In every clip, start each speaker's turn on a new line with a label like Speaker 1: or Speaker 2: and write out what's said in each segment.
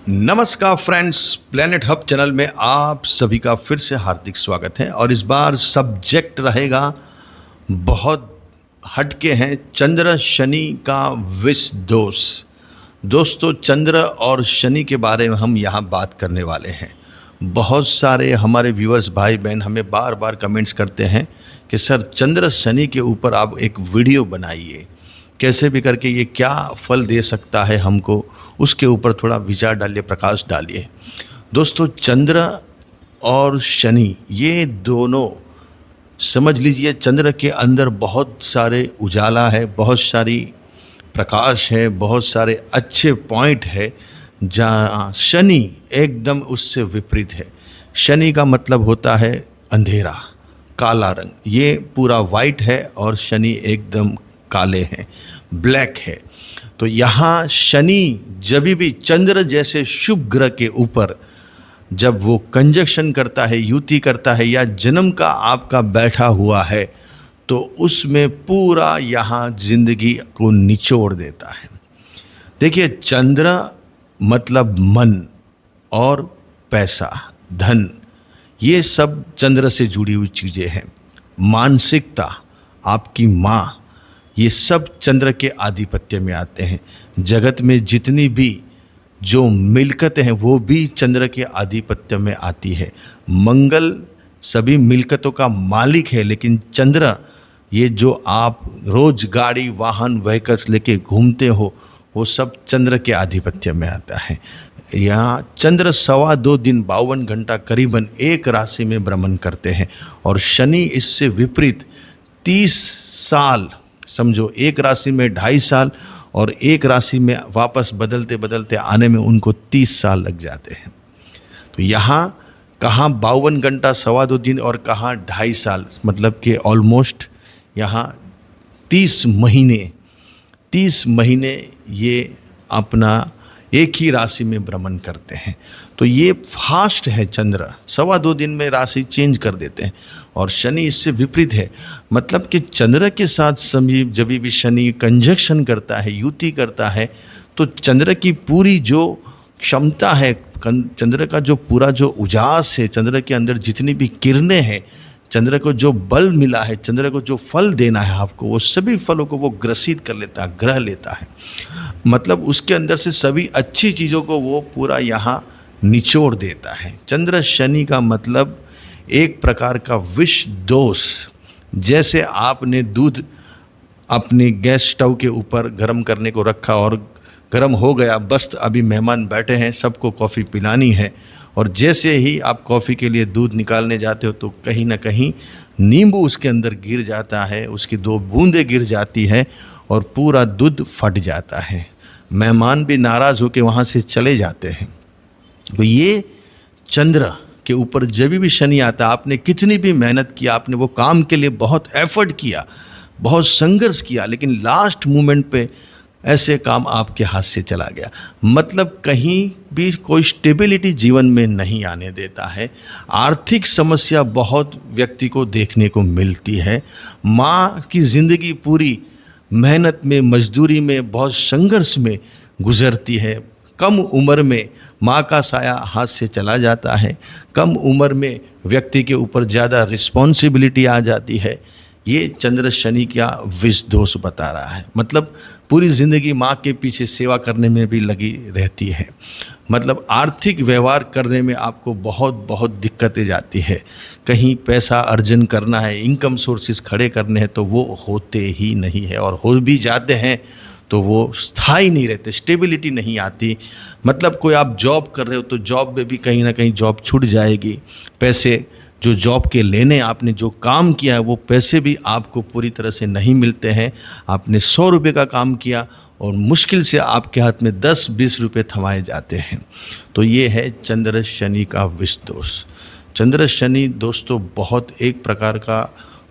Speaker 1: नमस्कार friends, planet hub channel में आप सभी का फिर से हार्दिक स्वागत है। और इस बार सब्जेक्ट रहेगा बहुत हटके हैं, चंद्र शनि का विष दोष। दोस्तों, चंद्र और शनि के बारे में हम यहाँ बात करने वाले हैं। बहुत सारे हमारे व्यूअर्स भाई बहन हमें बार बार कमेंट्स करते हैं कि सर चंद्र शनि के ऊपर आप एक वीडियो बनाइए, कैसे भी करके ये क्या फल दे सकता है हमको, उसके ऊपर थोड़ा विचार डालिए, प्रकाश डालिए। दोस्तों, चंद्र और शनि ये दोनों समझ लीजिए, चंद्र के अंदर बहुत सारे उजाला है, बहुत सारी प्रकाश है, बहुत सारे अच्छे पॉइंट है, जहाँ शनि एकदम उससे विपरीत है। शनि का मतलब होता है अंधेरा, काला रंग, ये पूरा वाइट है और शनि एकदम काले हैं, ब्लैक है। तो यहाँ शनि जब भी चंद्र जैसे शुभ ग्रह के ऊपर जब वो कंजक्शन करता है, युति करता है, या जन्म का आपका बैठा हुआ है, तो उसमें पूरा यहाँ जिंदगी को निचोड़ देता है। देखिए, चंद्र मतलब मन और पैसा, धन, ये सब चंद्र से जुड़ी हुई चीज़ें हैं। मानसिकता, आपकी माँ, ये सब चंद्र के आधिपत्य में आते हैं। जगत में जितनी भी जो मिल्कतें हैं वो भी चंद्र के आधिपत्य में आती है। मंगल सभी मिल्कतों का मालिक है, लेकिन चंद्र, ये जो आप रोज गाड़ी वाहन व्हीकल्स लेके घूमते हो, वो सब चंद्र के आधिपत्य में आता है। यहाँ चंद्र 2.25 दिन 52 घंटा करीबन एक राशि में भ्रमण करते हैं, और शनि इससे विपरीत 30 साल, समझो एक राशि में 2.5 साल और एक राशि में वापस बदलते बदलते आने में उनको 30 साल लग जाते हैं। तो यहाँ कहाँ 52 घंटा 2.25 दिन और कहाँ 2.5 साल, मतलब कि ऑलमोस्ट यहाँ 30 महीने ये अपना एक ही राशि में भ्रमण करते हैं। तो ये फास्ट है चंद्र, 2.25 दिन में राशि चेंज कर देते हैं, और शनि इससे विपरीत है। मतलब कि चंद्र के साथ समीप जब भी शनि कंजक्शन करता है, युति करता है, तो चंद्र की पूरी जो क्षमता है, चंद्र का जो पूरा जो उजास है, चंद्र के अंदर जितनी भी किरणें हैं, चंद्र को जो बल मिला है, चंद्र को जो फल देना है आपको, वो सभी फलों को वो ग्रसित कर लेता है, ग्रह लेता है। मतलब उसके अंदर से सभी अच्छी चीज़ों को वो पूरा यहाँ निचोड़ देता है। चंद्र शनि का मतलब एक प्रकार का विष दोष। जैसे आपने दूध अपने गैस स्टोव के ऊपर गर्म करने को रखा और गर्म हो गया, बस अभी मेहमान बैठे हैं, सबको कॉफ़ी पिलानी है, और जैसे ही आप कॉफ़ी के लिए दूध निकालने जाते हो तो कहीं ना कहीं नींबू उसके अंदर गिर जाता है, उसकी 2 बूंदें गिर जाती है और पूरा दूध फट जाता है। मेहमान भी नाराज़ होकर वहाँ से चले जाते हैं। तो ये चंद्र के ऊपर जब भी शनि आता, आपने कितनी भी मेहनत किया, आपने वो काम के लिए बहुत एफर्ट किया, बहुत संघर्ष किया, लेकिन लास्ट मोमेंट पे ऐसे काम आपके हाथ से चला गया। मतलब कहीं भी कोई स्टेबिलिटी जीवन में नहीं आने देता है। आर्थिक समस्या बहुत व्यक्ति को देखने को मिलती है। माँ की ज़िंदगी पूरी मेहनत में, मजदूरी में, बहुत संघर्ष में गुजरती है। कम उम्र में माँ का साया हाथ से चला जाता है। कम उम्र में व्यक्ति के ऊपर ज़्यादा रिस्पॉन्सिबिलिटी आ जाती है। ये चंद्र शनि का विष दोष बता रहा है। मतलब पूरी ज़िंदगी माँ के पीछे सेवा करने में भी लगी रहती है। मतलब आर्थिक व्यवहार करने में आपको बहुत दिक्कतें जाती है। कहीं पैसा अर्जन करना है, इनकम सोर्सेज खड़े करने हैं, तो वो होते ही नहीं है, और हो भी जाते हैं तो वो स्थायी नहीं रहते, स्टेबिलिटी नहीं आती। मतलब कोई आप जॉब कर रहे हो तो जॉब में भी कहीं ना कहीं जॉब छूट जाएगी। पैसे जो जॉब के लेने आपने जो काम किया है, वो पैसे भी आपको पूरी तरह से नहीं मिलते हैं। आपने 100 रुपये का काम किया और मुश्किल से आपके हाथ में 10-20 रुपये थमाए जाते हैं। तो ये है चंद्र शनि का विष दोष। चंद्र शनि दोस्तों बहुत एक प्रकार का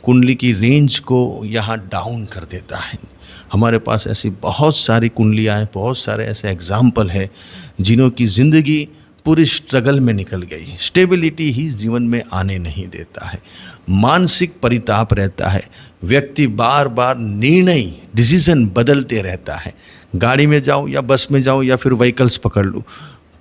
Speaker 1: कुंडली की रेंज को यहाँ डाउन कर देता है। हमारे पास ऐसी बहुत सारी कुंडलियाँ हैं, बहुत सारे ऐसे एग्जाम्पल हैं जिन्हों की ज़िंदगी पूरी स्ट्रगल में निकल गई। स्टेबिलिटी ही जीवन में आने नहीं देता है। मानसिक परिताप रहता है। व्यक्ति बार बार निर्णय, डिसीजन बदलते रहता है। गाड़ी में जाऊं या बस में जाऊं या फिर व्हीकल्स पकड़ लूं,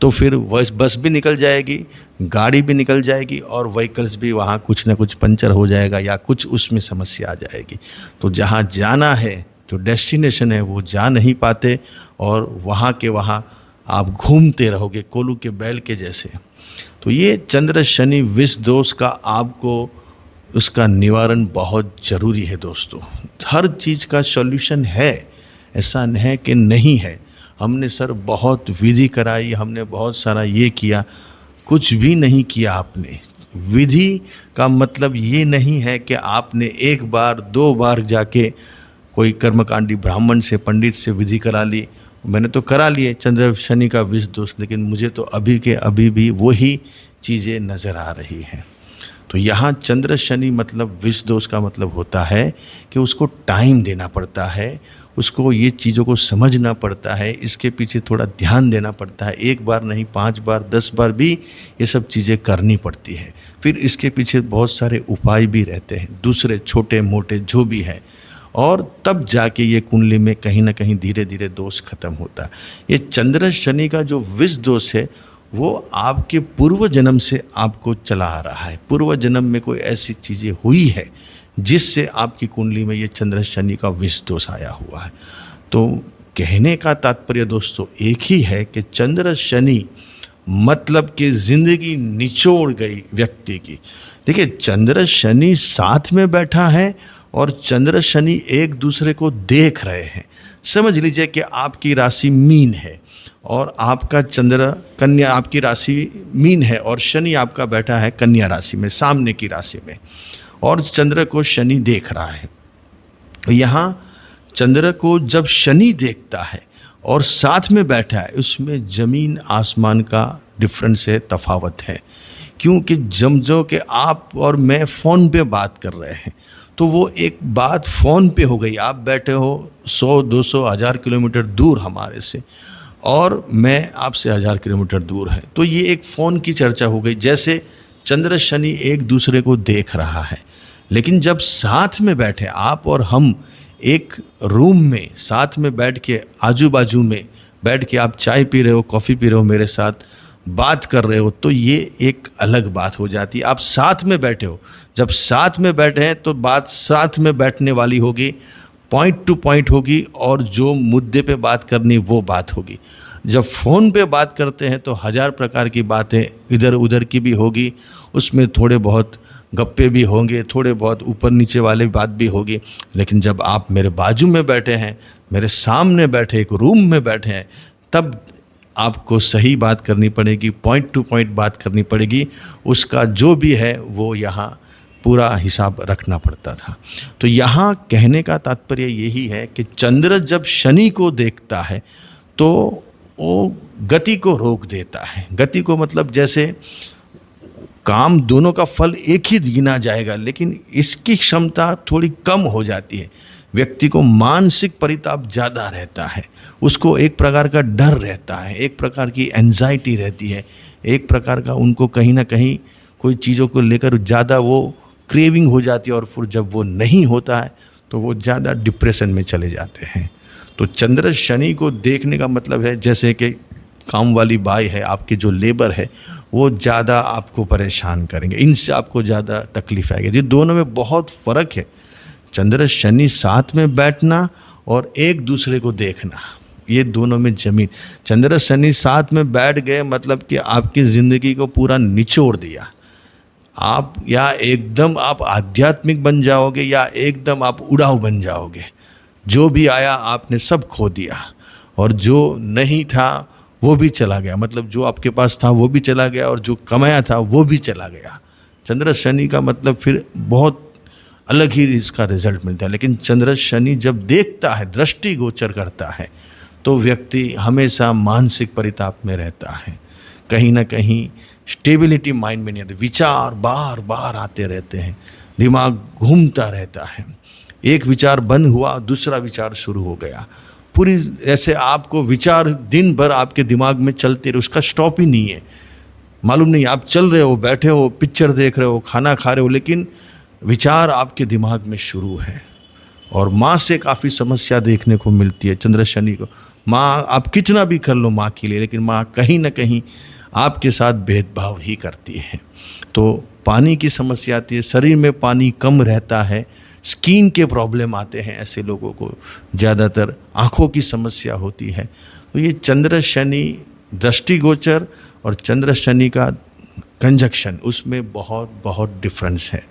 Speaker 1: तो फिर बस भी निकल जाएगी, गाड़ी भी निकल जाएगी और व्हीकल्स भी वहाँ कुछ ना कुछ पंचर हो जाएगा या कुछ उसमें समस्या आ जाएगी। तो जहाँ जाना है, जो डेस्टिनेशन है, वो जा नहीं पाते और वहाँ के वहाँ आप घूमते रहोगे कोल्हू के बैल के जैसे। तो ये चंद्र शनि विष दोष का आपको उसका निवारण बहुत ज़रूरी है दोस्तों। हर चीज़ का सॉल्यूशन है, ऐसा है कि नहीं है। हमने सर बहुत विधि कराई, हमने बहुत सारा ये किया, कुछ भी नहीं किया आपने। विधि का मतलब ये नहीं है कि आपने एक बार 2 बार जाके कोई कर्मकांडी ब्राह्मण से, पंडित से विधि करा ली। मैंने तो करा लिए चंद्र शनि का विष दोष, लेकिन मुझे तो अभी के अभी भी वही चीज़ें नज़र आ रही हैं। तो यहाँ चंद्र शनि मतलब विष दोष का मतलब होता है कि उसको टाइम देना पड़ता है, उसको ये चीज़ों को समझना पड़ता है, इसके पीछे थोड़ा ध्यान देना पड़ता है। 1 बार नहीं, 5 बार, 10 बार भी ये सब चीज़ें करनी पड़ती है। फिर इसके पीछे बहुत सारे उपाय भी रहते हैं, दूसरे छोटे मोटे जो भी है, और तब जाके ये कुंडली में कहीं ना कहीं धीरे धीरे दोष खत्म होता है। ये चंद्र शनि का जो विष दोष है वो आपके पूर्व जन्म से आपको चला आ रहा है। पूर्व जन्म में कोई ऐसी चीज़ें हुई है जिससे आपकी कुंडली में ये चंद्र शनि का विष दोष आया हुआ है। तो कहने का तात्पर्य दोस्तों एक ही है कि चंद्र शनि मतलब कि ज़िंदगी निचोड़ गई व्यक्ति की। देखिए, चंद्र शनि साथ में बैठा है और चंद्र शनि एक दूसरे को देख रहे हैं। समझ लीजिए कि आपकी राशि मीन है और आपका चंद्र कन्या, आपकी राशि मीन है और शनि आपका बैठा है कन्या राशि में, सामने की राशि में, और चंद्र को शनि देख रहा है। यहाँ चंद्र को जब शनि देखता है और साथ में बैठा है, उसमें ज़मीन आसमान का डिफरेंस है, तफावत है। क्योंकि जो कि आप और मैं फ़ोन पे बात कर रहे हैं, तो वो एक बात फ़ोन पे हो गई। आप बैठे हो 100, 200, 1000 किलोमीटर दूर हमारे से, और मैं आपसे 1000 किलोमीटर दूर है, तो ये एक फ़ोन की चर्चा हो गई। जैसे चंद्र शनि एक दूसरे को देख रहा है, लेकिन जब साथ में बैठे आप और हम एक रूम में साथ में बैठ के, आजू बाजू में बैठ के आप चाय पी रहे हो, कॉफ़ी पी रहे हो, मेरे साथ बात कर रहे हो, तो ये एक अलग बात हो जाती है। आप साथ में बैठे हो, जब साथ में बैठे हैं तो बात साथ में बैठने वाली होगी, पॉइंट टू पॉइंट होगी, और जो मुद्दे पे बात करनी वो बात होगी। जब फ़ोन पे बात करते हैं तो 1000 प्रकार की बातें इधर उधर की भी होगी, उसमें थोड़े बहुत गप्पे भी होंगे, थोड़े बहुत ऊपर नीचे वाले बात भी होगी। लेकिन जब आप मेरे बाजू में बैठे हैं, मेरे सामने बैठे, एक रूम में बैठे हैं, तब आपको सही बात करनी पड़ेगी, पॉइंट टू पॉइंट बात करनी पड़ेगी। उसका जो भी है वो यहाँ पूरा हिसाब रखना पड़ता था। तो यहाँ कहने का तात्पर्य यही है कि चंद्र जब शनि को देखता है तो वो गति को रोक देता है। गति को मतलब जैसे काम दोनों का फल एक ही गिना जाएगा, लेकिन इसकी क्षमता थोड़ी कम हो जाती है। व्यक्ति को मानसिक परिताप ज़्यादा रहता है, उसको एक प्रकार का डर रहता है, एक प्रकार की एंजाइटी रहती है, एक प्रकार का उनको कहीं ना कहीं कोई चीज़ों को लेकर ज़्यादा वो क्रेविंग हो जाती है, और फिर जब वो नहीं होता है तो वो ज़्यादा डिप्रेशन में चले जाते हैं। तो चंद्र शनि को देखने का मतलब है जैसे कि काम वाली बाई है, आपके जो लेबर है, वो ज़्यादा आपको परेशान करेंगे, इनसे आपको ज़्यादा तकलीफ आएगी। ये दोनों में बहुत फ़र्क है। चंद्र शनि साथ में बैठना और एक दूसरे को देखना, ये दोनों में ज़मीन। चंद्र शनि साथ में बैठ गए मतलब कि आपकी ज़िंदगी को पूरा निचोड़ दिया। आप या एकदम आप आध्यात्मिक बन जाओगे या एकदम आप उड़ाऊ बन जाओगे। जो भी आया आपने सब खो दिया, और जो नहीं था वो भी चला गया। मतलब जो आपके पास था वो भी चला गया, और जो कमाया था वो भी चला गया। चंद्र शनि का मतलब फिर बहुत अलग ही इसका रिजल्ट मिलता है। लेकिन चंद्र शनि जब देखता है, दृष्टि गोचर करता है, तो व्यक्ति हमेशा मानसिक परिताप में रहता है। कहीं ना कहीं स्टेबिलिटी माइंड में नहीं आती, विचार बार बार आते रहते हैं, दिमाग घूमता रहता है। एक विचार बंद हुआ, दूसरा विचार शुरू हो गया। पूरी ऐसे आपको विचार दिन भर आपके दिमाग में चलते रहे, उसका स्टॉप ही नहीं है। मालूम नहीं आप चल रहे हो, बैठे हो, पिक्चर देख रहे हो, खाना खा रहे हो, लेकिन विचार आपके दिमाग में शुरू है। और माँ से काफ़ी समस्या देखने को मिलती है चंद्र शनि को। माँ आप कितना भी कर लो माँ के लिए, लेकिन माँ कहीं ना कहीं आपके साथ भेदभाव ही करती है। तो पानी की समस्या आती है, शरीर में पानी कम रहता है, स्किन के प्रॉब्लम आते हैं, ऐसे लोगों को ज़्यादातर आँखों की समस्या होती है। तो ये चंद्र शनि दृष्टिगोचर और चंद्र शनि का कंजक्शन, उसमें बहुत बहुत डिफरेंस है,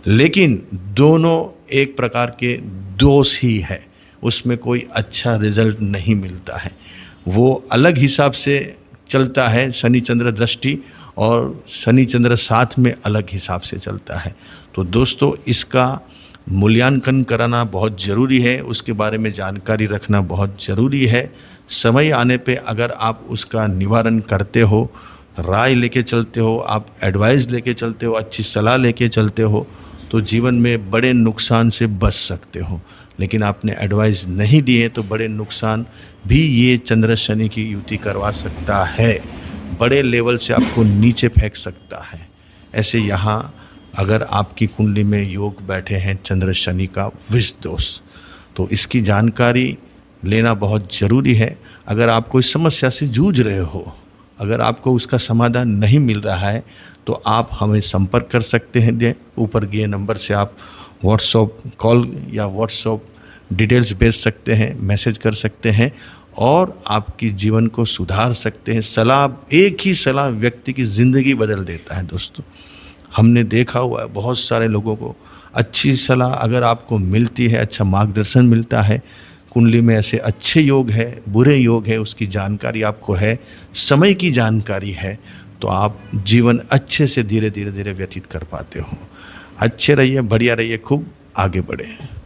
Speaker 1: लेकिन दोनों एक प्रकार के दोष ही है, उसमें कोई अच्छा रिजल्ट नहीं मिलता है। वो अलग हिसाब से चलता है शनि चंद्र दृष्टि, और शनि चंद्र साथ में अलग हिसाब से चलता है। तो दोस्तों इसका मूल्यांकन कराना बहुत ज़रूरी है, उसके बारे में जानकारी रखना बहुत ज़रूरी है। समय आने पे अगर आप उसका निवारण करते हो, राय लेके चलते हो, आप एडवाइस लेके चलते हो, अच्छी सलाह लेके चलते हो, तो जीवन में बड़े नुकसान से बच सकते हो। लेकिन आपने एडवाइस नहीं दिए तो बड़े नुकसान भी ये चंद्र शनि की युति करवा सकता है, बड़े लेवल से आपको नीचे फेंक सकता है। ऐसे यहाँ अगर आपकी कुंडली में योग बैठे हैं चंद्र शनि का विष दोष, तो इसकी जानकारी लेना बहुत ज़रूरी है। अगर आप कोई समस्या से जूझ रहे हो, अगर आपको उसका समाधान नहीं मिल रहा है, तो आप हमें संपर्क कर सकते हैं। ऊपर दिए नंबर से आप व्हाट्सएप कॉल या व्हाट्सएप डिटेल्स भेज सकते हैं, मैसेज कर सकते हैं, और आपकी जीवन को सुधार सकते हैं। सलाह, एक ही सलाह व्यक्ति की ज़िंदगी बदल देता है दोस्तों। हमने देखा हुआ है बहुत सारे लोगों को, अच्छी सलाह अगर आपको मिलती है, अच्छा मार्गदर्शन मिलता है, कुंडली में ऐसे अच्छे योग है, बुरे योग है, उसकी जानकारी आपको है, समय की जानकारी है, तो आप जीवन अच्छे से धीरे धीरे धीरे व्यतीत कर पाते हो। अच्छे रहिए, बढ़िया रहिए, खूब आगे बढ़े।